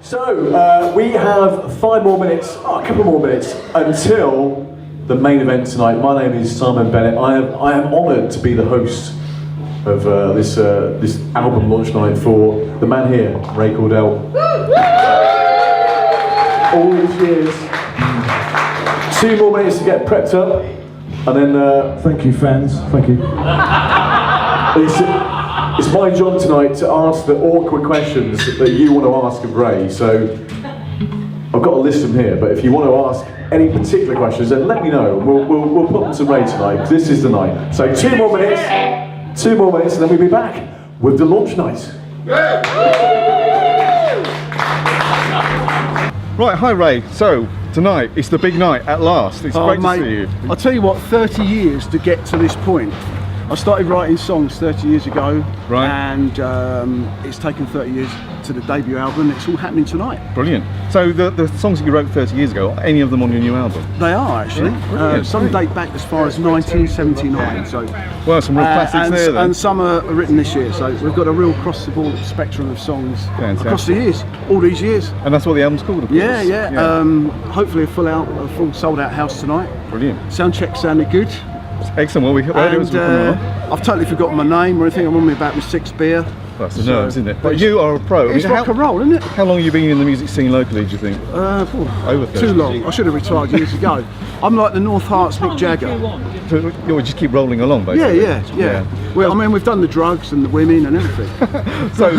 So, we have 5 more minutes, a couple more minutes, until the main event tonight. My name is Simon Bennett. I am honoured to be the host of this album launch night for the man here, Ray Cordell. All these years. 2 more minutes to get prepped up, and then... thank you, fans. Thank you. It's my job tonight to ask the awkward questions that you want to ask of Ray. So I've got a list of them here, but if you want to ask any particular questions, then let me know. We'll put them to Ray tonight, because this is the night. So 2 more minutes, and then we'll be back with the launch night. Right, hi Ray. So tonight it's the big night at last. It's great mate, to see you. I'll tell you what, 30 years to get to this point. I started writing songs 30 years ago, right, and it's taken 30 years to the debut album. It's all happening tonight. Brilliant. So the songs that you wrote 30 years ago, are any of them on your new album? They are actually. Yeah, some date back as far as 1979. So, well, some real classics there then. And some are written this year. So we've got a real across-the-board spectrum of songs across the years, all these years. And that's what the album's called, of course. Yeah. Hopefully a full sold-out house tonight. Brilliant. Sound check sounded good. Excellent. Well, I've totally forgotten my name or anything. I'm on me about my 6th beer. That's the nerves, isn't it? But you are a pro. It's rock and roll, isn't it? How long have you been in the music scene locally, do you think? Over 30. Too long. I should have retired years ago. I'm like the North Hearts Mick Jagger. You'll just keep rolling along, basically. Yeah. Well, I mean, we've done the drugs and the women and everything. so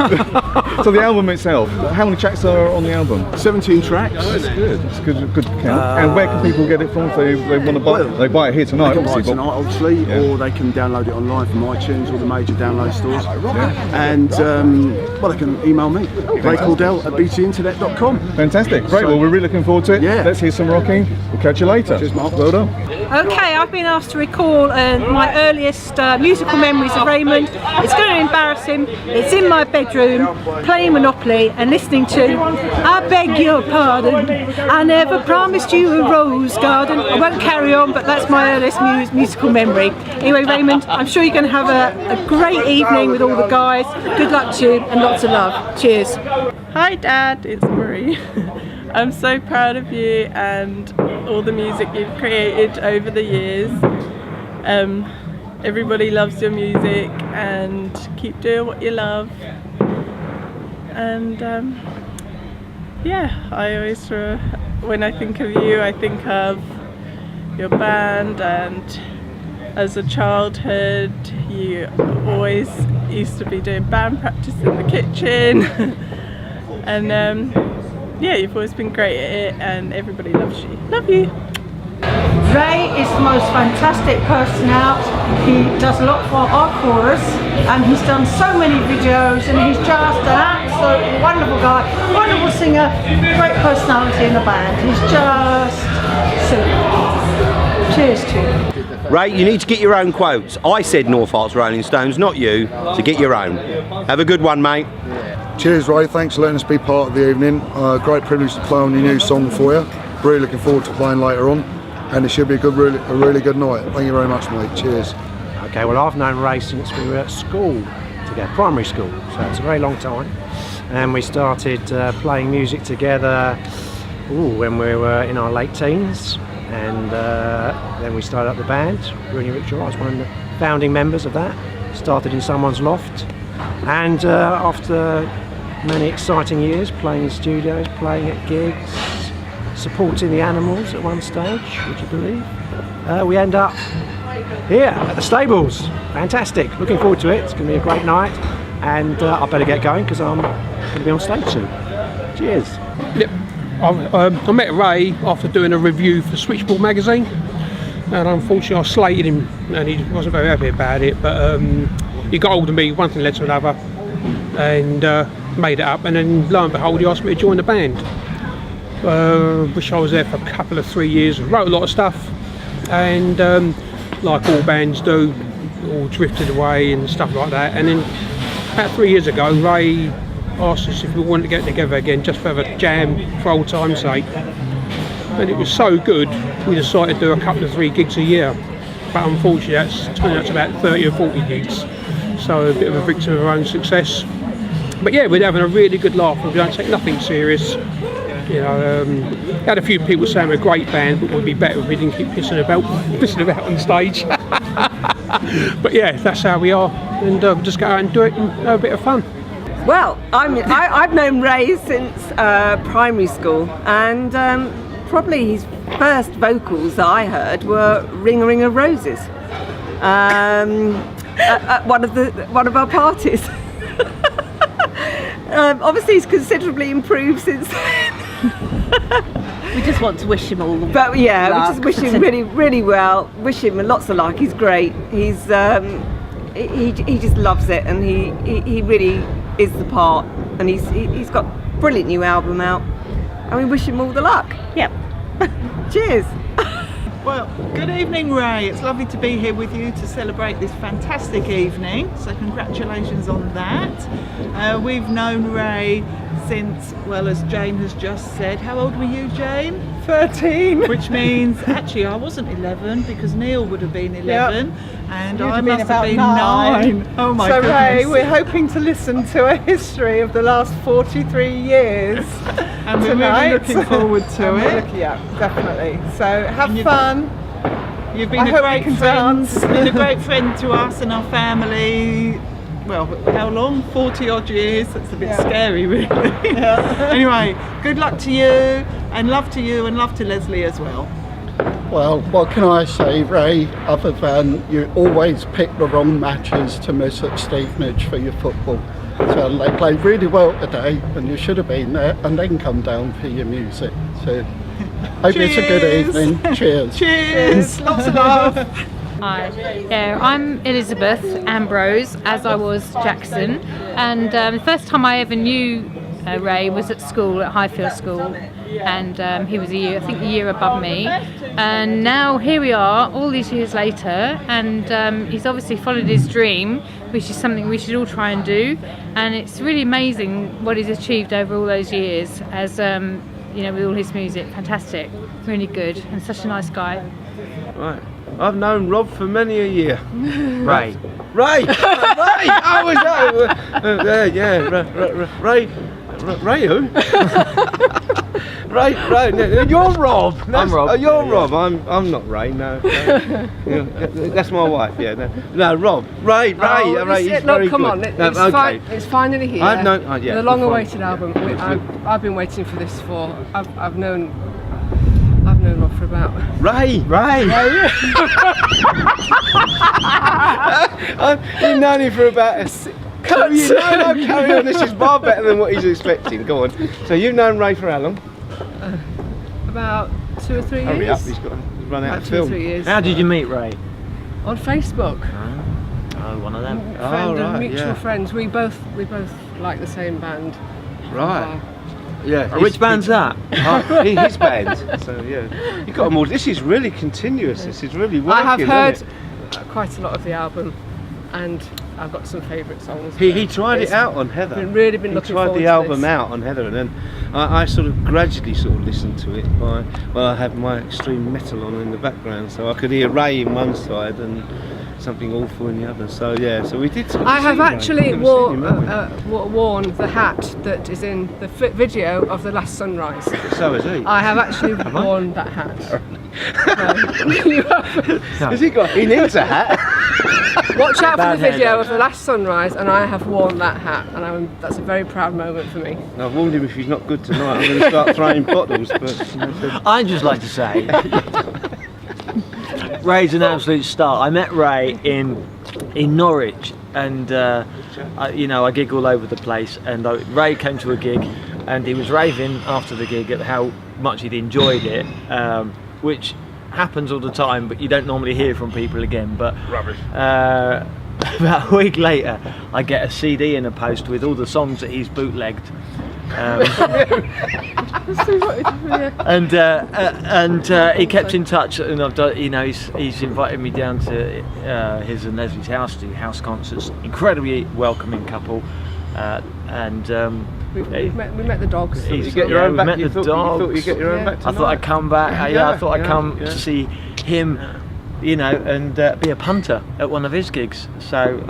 the album itself, how many tracks are on the album? 17 tracks. Oh, that's good. It's good count. And where can people get it from if they want to buy it? They buy it here tonight, they can buy it tonight, obviously, or they can download it online from iTunes or the major download stores. And well, they can email me, raycordell@btinternet.com. Fantastic. Great. Well, we're really looking forward to it. Yeah. Let's hear some rocking. We'll catch you later. Cheers, Mark. Well done. Okay, I've been asked to recall my earliest musical memories of Raymond. It's going to embarrass him. It's in my bedroom, playing Monopoly and listening to I Beg Your Pardon, I Never Promised You a Rose Garden. I won't carry on, but that's my earliest musical memory. Anyway, Raymond, I'm sure you're going to have a great evening with all the guys. Good luck to you and lots of love. Cheers. Hi Dad, it's Marie. I'm so proud of you and all the music you've created over the years. Everybody loves your music, and keep doing what you love. And yeah, I always, when I think of you, I think of your band, and as a childhood you always used to be doing band practice in the kitchen. And yeah, you've always been great at it, and everybody loves you. Love you. Ray is the most fantastic person out. He does a lot for our chorus, and he's done so many videos, and he's just an absolute wonderful guy, wonderful singer, great personality in the band. He's just super. Cheers to you. Ray, you need to get your own quotes. I said North Hearts Rolling Stones, not you, so get your own. Have a good one, mate. Cheers, Ray. Thanks for letting us be part of the evening. Great privilege to play on your new song for you. Really looking forward to playing later on, and it should be a really good night. Thank you very much, mate. Cheers. Okay, well, I've known Ray since we were at school together, primary school, so it's a very long time. And we started playing music together when we were in our late teens, and then we started up the band. Rooney Ritual, I was one of the founding members of that. Started in someone's loft, and after many exciting years playing in studios, playing at gigs, supporting the Animals at one stage, would you believe? We end up here at the stables. Fantastic, looking forward to it. It's going to be a great night, and I better get going because I'm going to be on stage soon. Cheers. Yep. I met Ray after doing a review for Switchboard magazine, and unfortunately I slated him and he wasn't very happy about it, but he got hold of me, one thing led to another, and made it up, and then lo and behold he asked me to join the band, which I was there for a couple of 3 years, wrote a lot of stuff, and like all bands do, all drifted away and stuff like that. And then about 3 years ago Ray asked us if we wanted to get together again just for a jam for old time's sake, and it was so good we decided to do a couple of 3 gigs a year, but unfortunately that's turned out to about 30 or 40 gigs, so a bit of a victim of our own success. But yeah, we're having a really good laugh. We don't take nothing serious. You know, had a few people saying we're a great band, but we'd be better if we didn't keep pissing about on stage. But yeah, that's how we are, and we'll just go out and do it and have a bit of fun. Well, I've known Ray since primary school, and probably his first vocals that I heard were "Ring a Ring of Roses" at one of our parties. Obviously, he's considerably improved since then. We just want to wish him all the But yeah, luck. we just wish him really, really well. Wish him lots of luck. He's great. He's he just loves it, and he really is the part. And he's got a brilliant new album out, and we wish him all the luck. Yep. Cheers. Well, good evening, Ray. It's lovely to be here with you to celebrate this fantastic evening. So congratulations on that. We've known Ray since, well, as Jane has just said. How old were you, Jane? 13. Which means, actually, I wasn't 11 because Neil would have been 11, and I must have been 9. Oh my so goodness. Ray, we're hoping to listen to a history of the last 43 years. And we're really looking forward to it. Yeah, definitely. So have fun. You've been I a hope great you can friend. dance. Been a great friend to us and our family. Well, how long? 40 odd years. That's a bit scary, really. Anyway, good luck to you, and love to you, and love to Leslie as well. Well, what can I say, Ray, other than you always pick the wrong matches to miss at Stevenage for your football. So they played really well today, and you should have been there, and then come down for your music. So hope it's a good evening. Cheers. Cheers. Lots of love. Hi, yeah, I'm Elizabeth Ambrose, as I was Jackson, and the first time I ever knew Ray was at school, at Highfield School, and he was I think a year above me, and now here we are all these years later, and he's obviously followed his dream, which is something we should all try and do, and it's really amazing what he's achieved over all those years, as you know, with all his music. Fantastic, really good, and such a nice guy. Right. I've known Rob for many a year. Ray. Ray! Ray! Oh, was that? Ray. Ray who? Ray. You're Rob. I'm Rob. Oh, you're Rob. I'm not Ray. No. Yeah, that's my wife. Yeah. No, Rob. Ray. Oh, Ray. He's look, very come good. on. No, It's, okay. it's finally here. I've known. Yeah. The long-awaited album. I've been waiting for this for. I've known Rob for about. Ray. You've known him for about. Cut. No, carry on. This is far better than what he's expecting. Go on. So you've known Ray for how long? About 2 or 3 years. Hurry up. He's got to run out About of 2 or film. 3 years. How did you meet Ray? On Facebook. Oh, one of them. Mutual friends. We both like the same band. Right. Yeah. Which band's that? His band. So yeah, you got more. This is really continuous. This is really working. I have heard isn't it? quite a lot of the album, and I've got some favourite songs. He tried it out on Heather. Really been he looking tried forward the to album this. out on Heather, and then I sort of gradually listened to it. I had my extreme metal on in the background, so I could hear Ray in one side and something awful in the other. So yeah, so we did. I have actually worn the hat that is in the video of The Last Sunrise. So has he. I have actually worn that hat. Has he got? He needs a hat. Watch out for Bad the video hair, of The Last Sunrise, and I have worn that hat, and that's a very proud moment for me. I've warned him if he's not good tonight, I'm going to start throwing bottles. But I'd just like to say, Ray's an absolute star. I met Ray in Norwich, and I gig all over the place. And Ray came to a gig, and he was raving after the gig at how much he'd enjoyed it, which happens all the time, but you don't normally hear from people again. But rubbish. About a week later, I get a CD in a post with all the songs that he's bootlegged. And he kept in touch, and I've done, he's invited me down to his and Leslie's house to do house concerts. Incredibly welcoming couple, and we met the dogs. You get your own back. Met the dogs. You thought you get your own back I thought I'd come back. I thought I'd come to see him you know, and be a punter at one of his gigs. So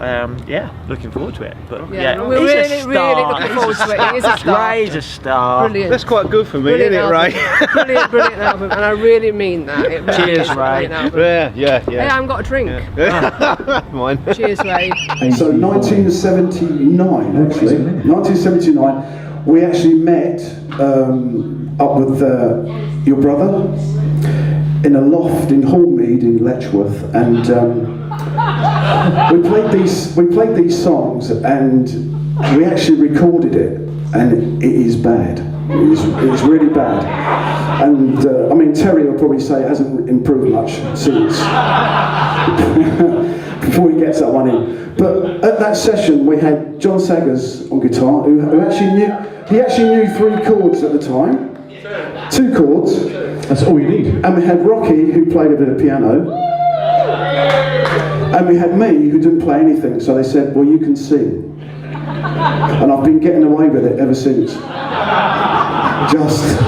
yeah, looking forward to it. But Yeah, we're he's really, a really star. looking forward to it. He is a star. Ray's a star. Brilliant. That's quite good for me, Brilliant isn't it, Ray? album. Brilliant, brilliant album, and I really mean that. It really Cheers, is a brilliant Ray. album. Yeah. Hey, I haven't got a drink. Mine. Cheers, Ray. So 1979, actually, 1979, we actually met up with your brother in a loft in Hallmead in Letchworth, and we played these songs, and we actually recorded it, and it is bad. It is really bad, and I mean Terry will probably say it hasn't improved much since. Before he gets that one in. But at that session we had John Saggers on guitar, who actually knew 3 chords at the time. 2 chords. That's all you need. And we had Rocky, who played a bit of piano. And we had me, who didn't play anything, so they said, well, you can sing. And I've been getting away with it ever since. Just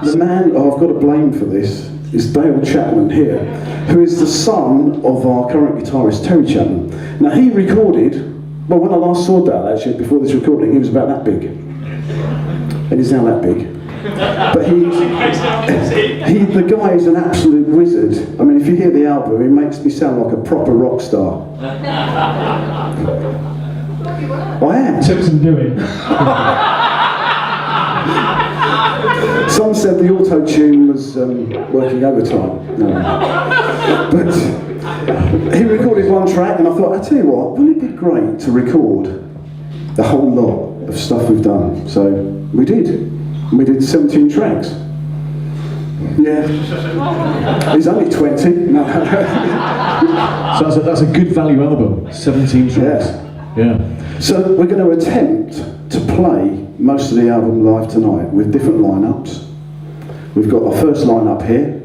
the man I've got to blame for this is Dale Chapman here, who is the son of our current guitarist Terry Chapman. Now he recorded, well when I last saw Dale actually before this recording, he was about that big. And he's now that big. But the guy is an absolute wizard. I mean, if you hear the album, he makes me sound like a proper rock star. I am. Took some doing. Some said the auto-tune was working overtime. No. But he recorded 1 track, and I thought, I tell you what, wouldn't it be great to record the whole lot of stuff we've done? So we did. We did 17 tracks. Yeah. He's only 20. No. So that's a good value album. 17 tracks. Yeah. So we're going to attempt to play most of the album live tonight with different lineups. We've got our first lineup here.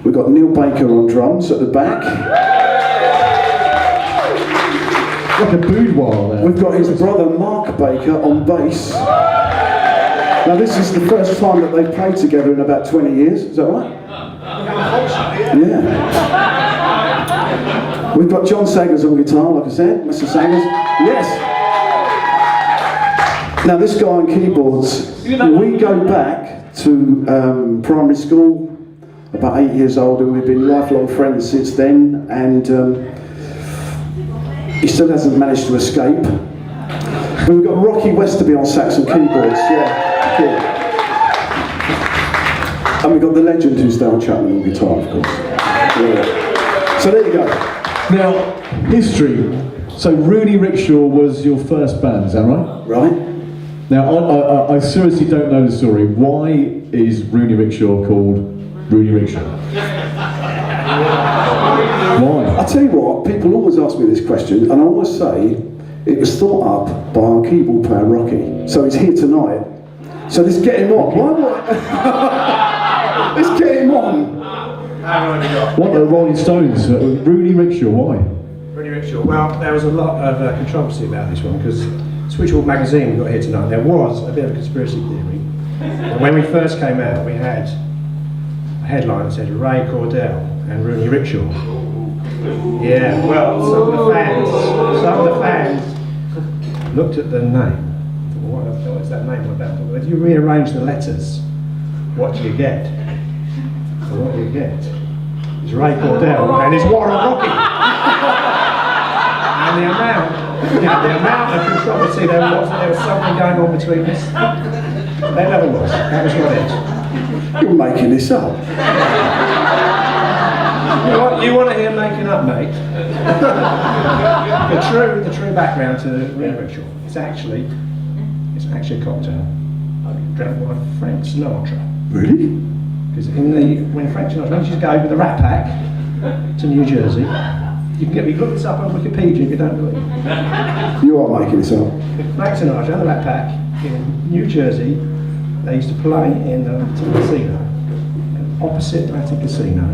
We've got Neil Baker on drums at the back. Like a boudoir there. We've got his brother Mark Baker on bass. Now this is the first time that they've played together in about 20 years, is that right? Yeah. We've got John Saggers on guitar, like I said, Mr. Saggers. Yes. Now this guy on keyboards, we go back to primary school, about 8 years old, and we've been lifelong friends since then, and he still hasn't managed to escape. But we've got Rocky Westerby on sax and keyboards, yeah. And we've got the legend who's Dale Chapman on guitar, of course. Yeah. So there you go. Now, history. So Rooney Rickshaw was your first band, is that right? Right. Now, I seriously don't know the story. Why is Rooney Rickshaw called Rooney Rickshaw? Why? I tell you what, people always ask me this question, and I always say it was thought up by our keyboard player Rocky. So he's here tonight. So let's get him on. Let's get him on. What the Rolling Stones? Rooney Rickshaw, why? Rooney Rickshaw. Well, there was a lot of controversy about this one because Switchboard magazine we got here tonight. There was a bit of a conspiracy theory. And when we first came out, we had a headline that said Ray Cordell and Rooney Rickshaw. Yeah. Well, some of the fans looked at the name. What's that name about? If you rearrange the letters, what do you get? So what do you get? It's Ray Cordell and it's Warren Rocky. And the amount of controversy there was something going on between us. There never was. That was what it is. You're making this up. You want to hear making up, mate? the true background to Rooney Rickshaw. It's actually a cocktail drank by Frank Sinatra. Really? Because when Frank Sinatra used to go with the Rat Pack to New Jersey, you can look this up on Wikipedia if you don't believe it. You are making this up. Frank Sinatra and the Rat Pack in New Jersey, they used to play in the casino. And opposite Atlantic Casino,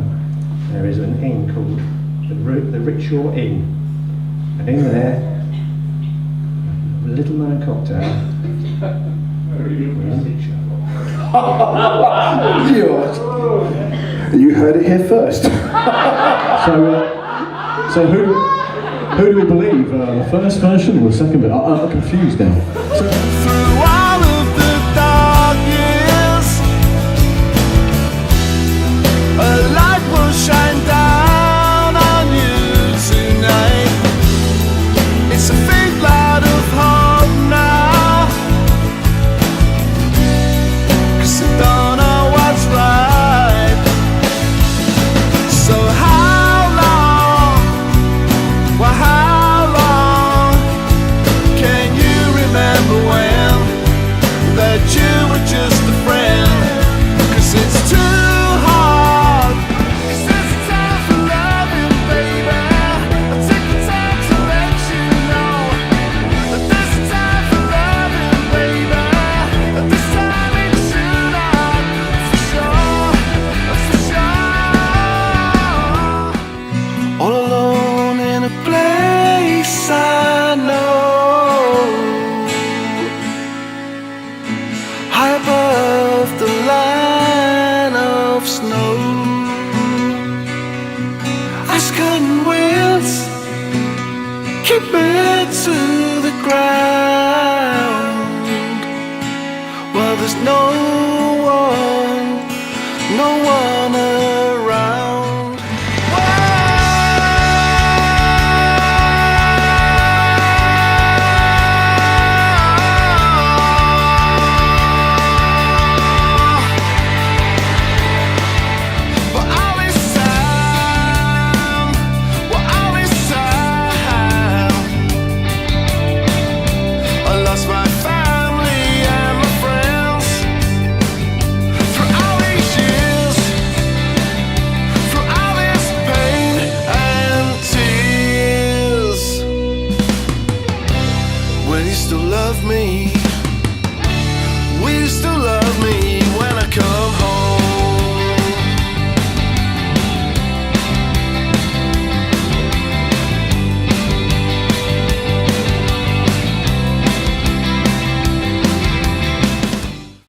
there is an inn called the Rickshaw Inn. And in there, a little known cocktail, Rooney Rickshaw. You heard it here first. So who do we believe? The first version or the second bit? I'm confused now. Through all of the dark years, a light will shine down on you tonight. It's a faint light of hope now, 'cause I don't know what's right. So how long can you remember when that you were just a friend? 'Cause it's too hard. 'Cause there's a time for loving, baby. I take the time to let you know that there's a time for loving, baby. At this time it's true, not for sure, for sure. All alone in a place I know, high above the line of snow. Ice curtain winds keep it to the ground. Well, there's no one